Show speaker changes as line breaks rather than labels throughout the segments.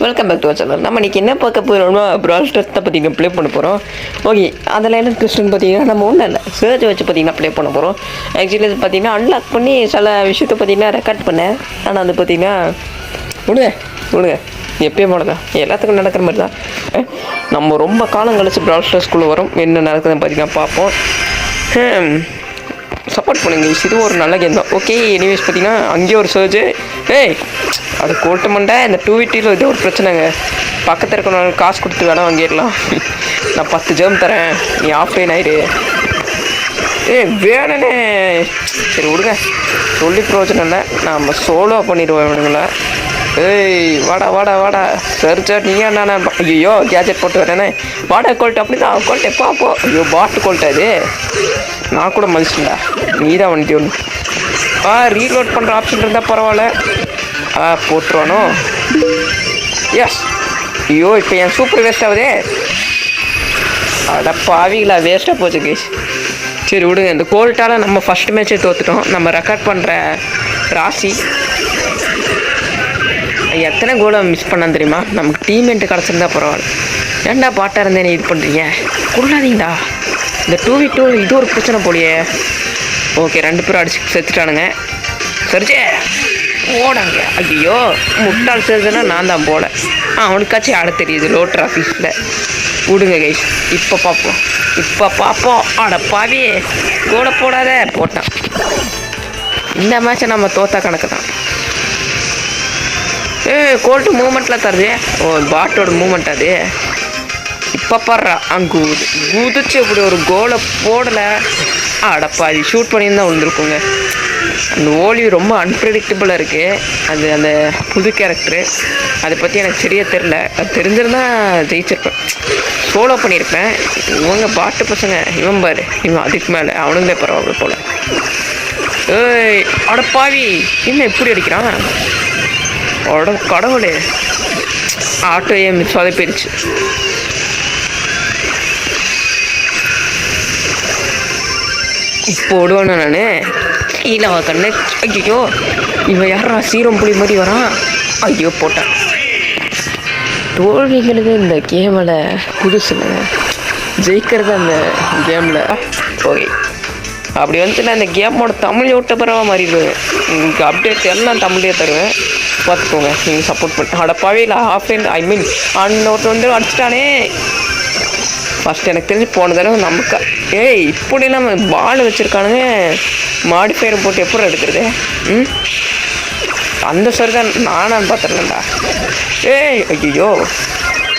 Welcome back to channel. நம்ம இன்றைக்கி என்ன பார்க்க போகிறோம்னா ப்ரால் ஸ்டார்ஸ் தான் பார்த்தீங்கன்னா ப்ளே பண்ண போகிறோம். ஓகே, அதில் என்ன ட்விஸ்ட்னு பார்த்தீங்கன்னா நம்ம ஒன்றும் இல்லை சர்ச் வச்சு பார்த்தீங்கன்னா ப்ளே பண்ண போகிறோம். ஆக்சுவலி அது பார்த்தீங்கன்னா அன்லாக் பண்ணி சில விஷயத்த பார்த்தீங்கன்னா ரெக்கார்ட் பண்ணேன். ஆனால் அது பார்த்தீங்கன்னா விடுங்க எப்பயும் போல தான் எல்லாத்துக்கும் நடக்கிற மாதிரி தான். நம்ம ரொம்ப காலம் கழிச்சு ப்ரால் ஸ்டார்ஸ்குள்ளே வரும். என்ன நடக்குதுன்னு பார்த்தீங்கன்னா பார்ப்போம். சப்போர்ட் பண்ணுங்க, இது ஒரு நல்ல கேம் தான். ஓகே, எனிவேஸ் பார்த்தீங்கன்னா அங்கேயே ஒரு சர்ஜு. அது கோல்ட்டு மண்டை. இந்த 2v2 இது ஒரு பிரச்சனைங்க. பக்கத்தில் இருக்கணும் காசு கொடுத்து வேணால் வாங்கிடலாம். நான் 10 ஜேர்ம் தரேன், நீ ஆஃப்லைன் ஆயிடு. வேணுனே சரி விடுங்க, சொல்லி பிரயோஜனம் இல்லை. நம்ம சோலோ பண்ணிடுவோம் இவனுங்கள. வாடா வாடா வாடா சர்ச்சர் நீ என்ன? ஐயோ கேஜெட் போட்டு வரேனே. வாடா கோல்ட்டு அப்படி தான் கோல்ட்டு எப்போ ஐயோ பாட்டு கோல்ட்டு அது நான் கூட மதிச்சுட்டா. நீ தான் வந்துட்டு ஒன்று ரீலோட் பண்ணுற ஆப்ஷன் இருந்தால் பரவாயில்ல. போட்டுருவானோ? எஸ். ஐயோ இப்போ என் சூப்பர் வேஸ்ட் ஆகுதே. அட பாவிங்களா, வேஸ்ட்டாக போச்சு கேஸ். சரி விடுங்க, இந்த கோல்ட்டால் நம்ம ஃபஸ்ட் மேட்ச்சே தோற்றுட்டோம். நம்ம ரெக்கார்ட் பண்ணுற ராசி எத்தனை கோலை மிஸ் பண்ணான்னு தெரியுமா? நமக்கு டீம்மேட்டு கிடச்சிருந்தா பரவாயில்ல. ஏன்டா பாட்டாக இருந்தேன் இது பண்ணுறீங்க? கொள்ளாதீங்கடா. இந்த 2v2 இது ஒரு பிரச்சனை போலியே. ஓகே, 2 பேரும் அடிச்சு செத்துட்டானுங்க. சரிச்சே போடாங்க. ஐயோ முட்டாள் சேர்த்துனா நான் தான் போல. அவனுக்காச்சும் ஆட தெரியுது லோ டிராஃபிக்ஸில். விடுங்க கைஸ், இப்போ பார்ப்போம். ஆட பாவி கோலை போடாத. போட்டான். இந்த மேட்சை நம்ம தோத்தா கணக்கு தான். கோல்ட்டு மூமெண்ட்டில் தருது. பாட்டோட மூமெண்ட் அது. இப்போ பாடுறா அங்கே குதிச்சு இப்படி ஒரு கோலை போடலை. அடப்பா அது ஷூட் பண்ணியிருந்தால் விழுந்துருக்குங்க. அந்த ஓலி ரொம்ப அன்பிரடிக்டபுளாக இருக்குது. அது அந்த புது கேரக்டரு அதை பற்றி எனக்கு சரியாக தெரில. அது தெரிஞ்சிருந்தா ஜெயிச்சிருப்பேன், சோலோ பண்ணியிருப்பேன். இவங்க பாட்டு பசங்க. இவன் பாரு, இவன் அதுக்கு மேலே அவனுங்களே பரவாயில்ல போல். அடப்பாவி இன்னும் எப்படி அடிக்கிறான்? கடவுளே, ஆட்டோ ஏன் மிஸ் ஆகி போயிடுச்சு. இப்போ விடுவானு நான் கீழே கண்ணு. ஐயோ இவன் யாரா சீரம் புளி மாதிரி வரான். ஐயோ போட்டான். தோல்விங்கிறது இந்த கேமில் புதுசுங்க, ஜெயிக்கிறது அந்த கேமில். ஓகே, அப்படி வந்துட்டு நான் இந்த கேமோட தமிழ் ஓட்ட பரவாக மாறிடுவேன். உங்களுக்கு அப்டேட் எல்லாம் தமிழ்லேயே தருவேன், பார்த்துக்கோங்க. நீங்கள் சப்போர்ட் பண்ணி அடப்பாவே இல்லை ஆஃப்லைன் ஒருத்தர் வந்து அடிச்சிட்டானே. ஃபஸ்ட் எனக்கு தெரிஞ்சு போன தடவை நமக்கு இப்படி நம்ம பால் வச்சுருக்கானுங்க. மாடிஃபயர் போட்டு எப்படி எடுக்கிறது? அந்த சைடு தான் நானான்னு பார்த்துடலண்டா. ஐயோ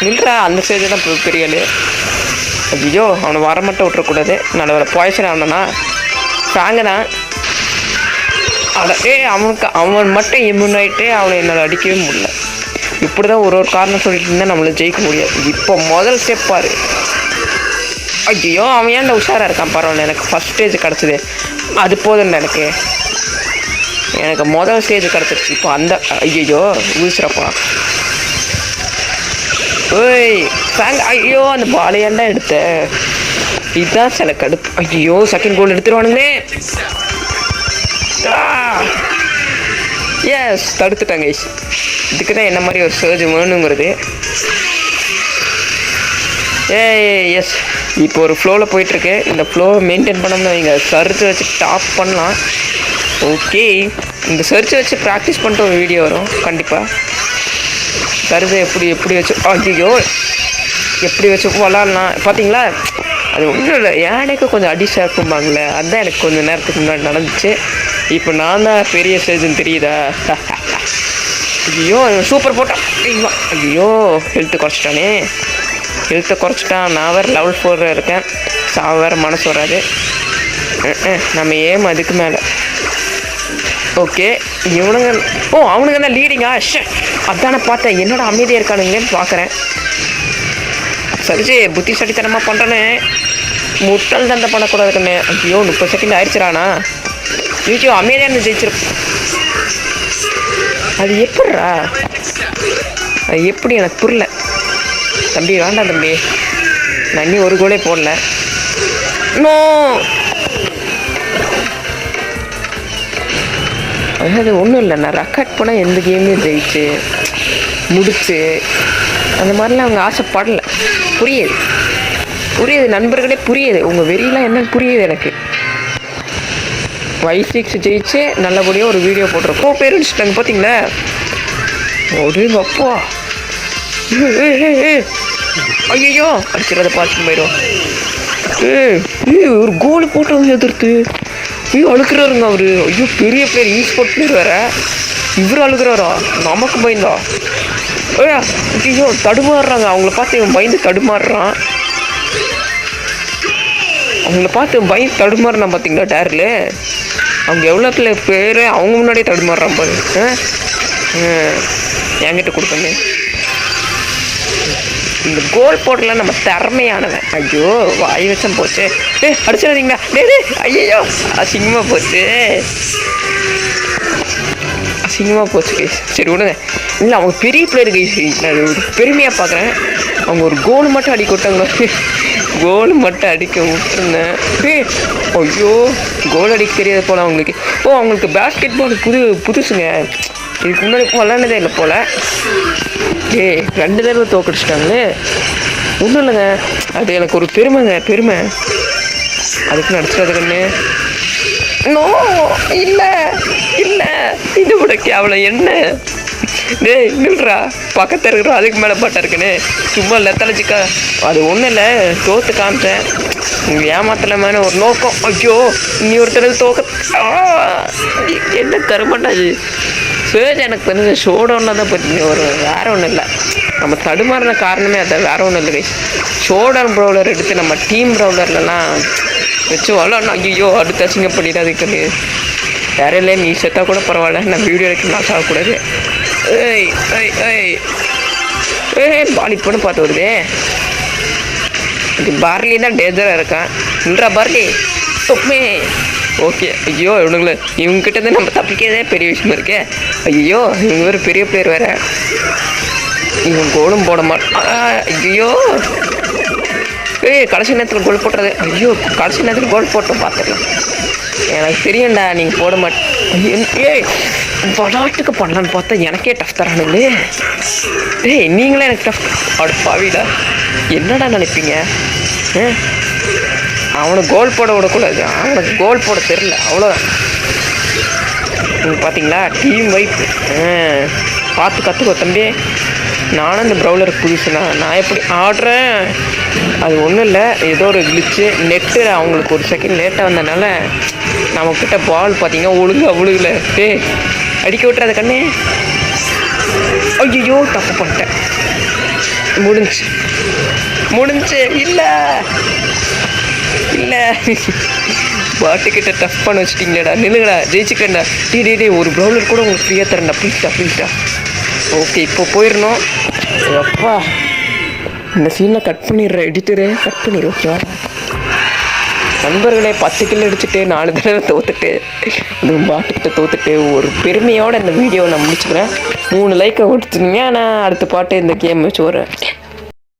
நில்றா, அந்த சைடு தான் பெரிய ஆள். ஐயோ அவனை வர மட்டும் விட்டுறக்கூடாது. நல்ல பாய்சன் ஆனனா ஃபேங்கு தான். அவன் மட்டும் இம்யூன் ஆகிட்டு அவனை என்னால் அடிக்கவே முடியல. இப்படி தான் ஒரு காரணம் சொல்லிட்டு இருந்தால் நம்மளை ஜெயிக்க முடியாது. இப்போ முதல் ஸ்டெப் பாரு. ஐயோ அவன் ஏன்டா உஷாராக இருக்கான்? பரவாயில்ல, எனக்கு ஃபஸ்ட் ஸ்டேஜ் கிடச்சிது, அது போதும்டா. எனக்கு முதல் ஸ்டேஜ் கிடச்சிருச்சு. இப்போ அந்த ஐயோ ஊசுறப்பா. ஐயோ அந்த பாலை ஏன்டா எடுத்த? இதுதான் சில கடுப்பு. ஐயோ செகண்ட் கோல் எடுத்துருவானுங்களே. எஸ், தடுத்துட்டாங்க. இதுக்கு தான் என்ன மாதிரி ஒரு சர்ஜ் வேணுங்கிறது. எஸ், இப்போ ஒரு ஃப்ளோவில் போயிட்டுருக்கு. இந்த ஃப்ளோவை மெயின்டைன் பண்ணோம்னா நீங்கள் சர்ச் வச்சு டாப் பண்ணலாம். ஓகே, இந்த சர்ச்சை வச்சு ப்ராக்டிஸ் பண்ணிட்டு ஒரு வீடியோ வரும் கண்டிப்பாக. சர்ச்சை எப்படி வச்சு ஐயோ எப்படி வச்சு விளாட்லாம் பார்த்தீங்களா? அது ஒன்றும் இல்லை, எனக்கு கொஞ்சம் அடிஷாக இருக்கும்பாங்களே, அதுதான் எனக்கு கொஞ்சம் நேரத்துக்கு முன்னாடி நடந்துச்சு. இப்போ நான் தான் பெரிய ஸ்டேஜ்னு தெரியுதா? ஐயோ சூப்பர் போட்டான். ஐயோ ஹெல்த்தை குறைச்சிட்டான். நான் வேறு லெவல் 4 இருக்கேன். வேறு மனசு வராது. நம்ம ஏம் அதுக்கு மேலே. ஓகே, அவனுங்க என்ன லீடிங்கா? அதானே பார்த்தேன். என்னோட அமைதியாக இருக்கானுங்களேன்னு பார்க்குறேன். சரிச்சு புத்திசாலித்தனமாக பண்ணுறேன்னு முட்டல் தந்தை பண்ணக்கூடாதுன்னு. ஐயோ 30 செகண்ட் ஆயிடுச்சுறானா? ஐயோ அமைதியாக இருந்து ஜெயிச்சிருப்பேன். அது எப்படிரா? அது எப்படி எனக்கு புரியல. தம்பி வேண்டாம் தம்பி, நான் இன்னும் ஒரு கோலே போடல. நோ, அதாவது ஒன்றும் இல்லை. நான் ரெக்கார்ட் பண்ணால் எந்த கேமையும் ஜெயிச்சு முடிச்சு அந்த மாதிரிலாம் அவங்க ஆசைப்படல. புரியுது நண்பர்களே, புரியுது உங்கள் வெறியெலாம் என்னன்னு புரியுது எனக்கு. Y6 ஜெயிச்சு நல்லபடியாக ஒரு வீடியோ போட்டிருக்கோம். பேர் அடிச்சுட்டாங்க பார்த்தீங்களா? ஒரு அப்பா ஐயோ அடிச்சிடறத பார்த்து போயிடும். ஒரு கோல் போட்டவங்க எதிர்த்து அழுக்கிறாருங்க அவரு. ஐயோ பெரிய பிளேயர், ஸ்போர்ட் பிளேயர் வேற. இவர் அழுகிறாரா? நமக்கு பயந்தா? ஐயோ தடுமாறுறாங்க. அவங்கள பார்த்து இவன் பயந்து தடுமாறுறான். அவங்கள பார்த்து பயந்து தடுமாறுறான் பார்த்தீங்களா? டேரில் அவங்க எவ்வளோ பேர் அவங்க முன்னாடியே தடுமாறுறான் பாரு. என்கிட்ட கொடுப்பேங்க. இந்த கோல் போடல நம்ம திறமையானவன். ஐயோ வாய் வச்சம் போச்சு. அடிச்சிடாதீங்களா? ஐயோ அசிங்கமாக போச்சு, அசிங்கமாக போச்சு கைஸ். சரி விடுங்க. இல்லை அவங்க பெரிய பிளேயர் கைஸ், நான் ஒரு பெருமையாக பார்க்குறேன். அவங்க ஒரு கோல் மட்டும் அடிக்க விட்டாங்க. கோல் மட்டும் அடிக்க விட்டுருந்தேன். ஐயோ கோல் அடிக்க தெரியாது போல் அவங்களுக்கு. அவங்களுக்கு பேஸ்கெட் பால் புதுசுங்க. இதுக்கு முன்னாடி விளாண்டதே இல்லை போல். 2 தடவை தோக்கடிச்சிட்டாங்களே. ஒன்றும் இல்லைங்க, அது எனக்கு ஒரு பெருமை. அதுக்கு நடிச்சிடாது கண்ணு. நோ இல்லை இது விட கேவலம் என்ன? நில்றா, பக்கத்தில் இருக்கிறோம் அதுக்கு மேலே பாட்டா இருக்குன்னு சும்மா லெத்தலைச்சிக்கா. அது ஒன்றும் இல்லை, தோற்று காமிச்சேன். ஏமாத்தலமான ஒரு நோக்கம். ஐயோ இனி ஒரு தடவை என்ன கருமண்டாது. சரி எனக்கு தெரிஞ்ச ஷோடவுனில் தான் பார்த்தீங்க. ஒரு வேறு ஒன்றும் இல்லை, நம்ம தடுமாறின காரணமே அதான், வேறு ஒன்றும் இல்லை. ஷோடவுன் ப்ரௌலர் எடுத்து நம்ம டீம் ப்ரௌலர்லாம் வச்சு வரலாம். ஐயோ அடுத்த அசிங்க பண்ணிடாதுக்கு வேற இல்லை. நீ செத்தா கூட பரவாயில்ல, நான் வீடியோ எடுக்க நான் சாகக்கூடாது. பாலி பண்ணு பார்த்து வருது. இது பார்லி தான் டேஞ்சராக இருக்கான். இன்றா பார்லி தொப்பே. ஓகே. ஐயோ இவங்ககிட்ட நம்ம தப்பிக்கிறதே பெரிய விஷயமா இருக்கே. ஐயோ இவங்க வேறு பெரிய பிளேயர் வேற. இவன் கோலும் போட மாட்டான். ஐயோ கடைசி நேரத்தில் கோல் போட்டுறது. ஐயோ கடைசி நேரத்தில் கோல் போட்டோம் பார்த்துக்கலாம். எனக்கு தெரியும்டா நீங்கள் போட மாட்டேன். விளாட்டுக்கு பண்ணலான்னு பார்த்தா எனக்கே டஃப் தரானுங்களே. நீங்களே எனக்கு டஃப் அடுப்பாவிடா. என்னடா நினைப்பீங்க? அவனுக்கு கோல் போட விடக்கூடாது, அவனுக்கு கோல் போட தெரில, அவ்வளோதான். பார்த்தீங்களா டீம் வைப் பார்த்து கற்றுக்கோ தம்பி. நானும் இந்த ப்ரௌலர் புதுசுனா நான் எப்படி ஆடுறேன் அது ஒன்றும் இல்லை. ஏதோ ஒரு கிளிச்சு நெட்டு அவங்களுக்கு ஒரு செகண்ட் லேட்டாக வந்ததுனால நம்மக்கிட்ட பால் பார்த்தீங்கன்னா ஒழுங்கல. அடிக்க விட்டுறாத கண்ணே. ஐயோ தப்பு பண்ணிட்டேன். முடிஞ்சு இல்லை பாட்டுக்கிட்ட டஃப் பண்ண வச்சுட்டிங்களேடா. நில்லுங்கடா, ஜெயிச்சுக்கண்டா. டே ஒரு ப்ரௌலர் கூட உங்களுக்கு ஃப்ரீயாக தரேன்டா, ப்ளீஸ்டா. ஓகே இப்போ போயிடணும். அப்பா இந்த சீனில் கட் பண்ணிடுறேன், எடிட்டரு கட் பண்ணிடு. ஓகேவா நண்பர்களே? 10 கில் அடிச்சுட்டு 4 தடவை தோத்துட்டு அதுவும் பாட்டுக்கிட்ட தோத்துட்டு ஒரு பெருமையோடு இந்த வீடியோவை நான் முடிச்சுக்கிறேன். 3 லைக்கை கொடுத்துருங்க. ஆனால் அடுத்த பாட்டு இந்த கேம் வச்சு வரேன்.